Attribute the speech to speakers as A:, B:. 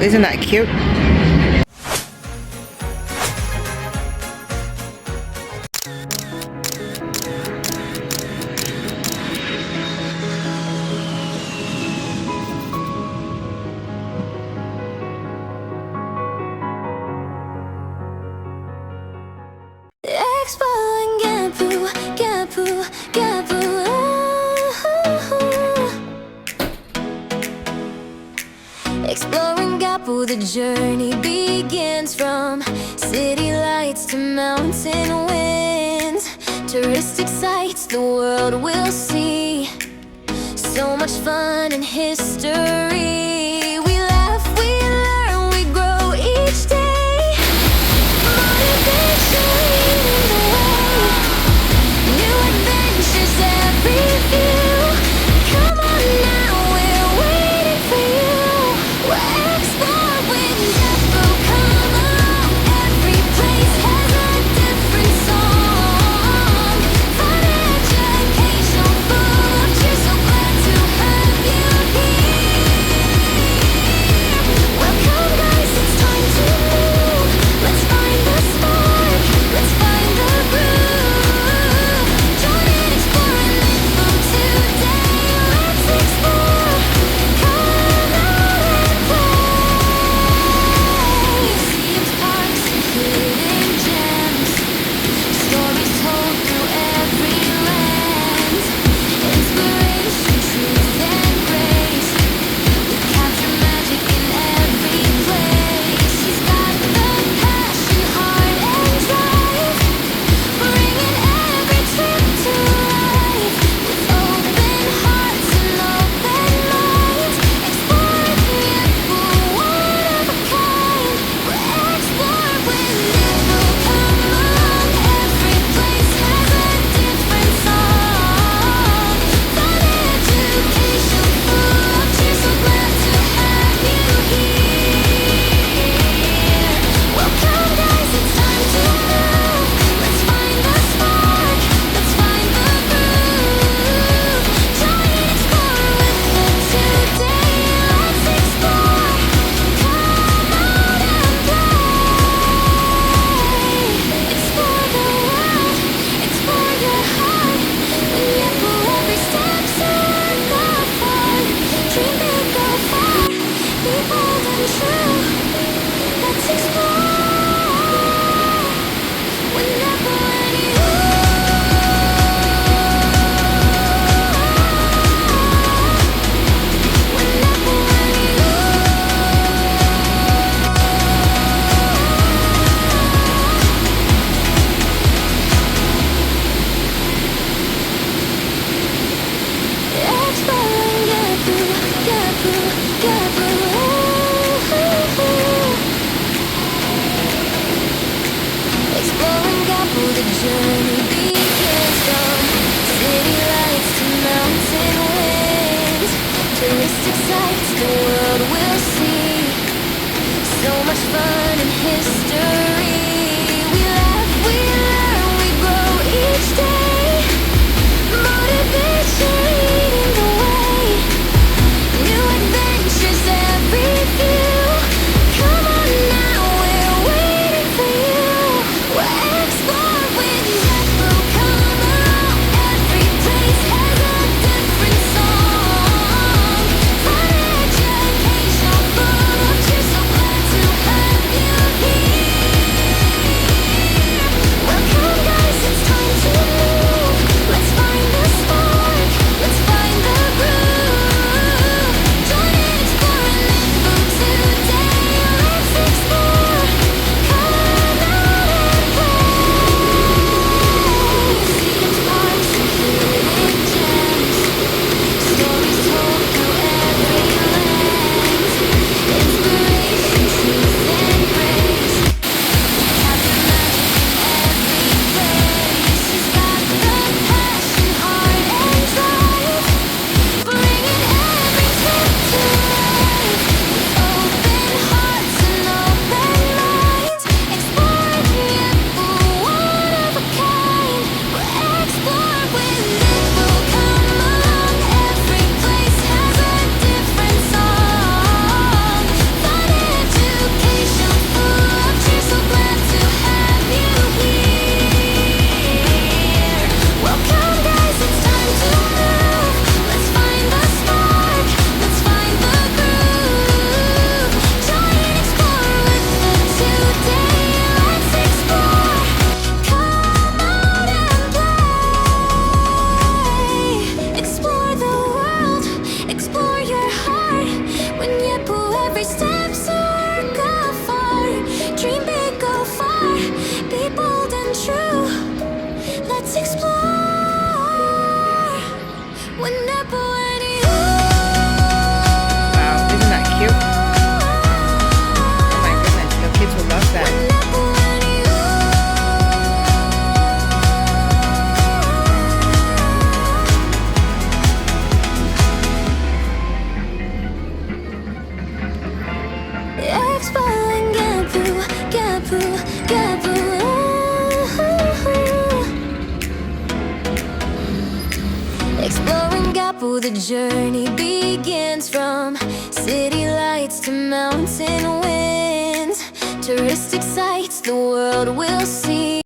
A: Isn't that cute?
B: Exploring Gapu, the journey begins from city lights to mountain winds. Touristic sights the world will see. So much fun and history. We laugh, we learn, we grow each day. Motivation leading the way. New adventures every view. Come on now, we're waiting for you. We'll explore with Gapu, come on. Every place has a different song. Fun, educational, full of cheer. So glad to have you here. Singapore, the journey begins from city lights to mountain winds. Touristic sights the world will see.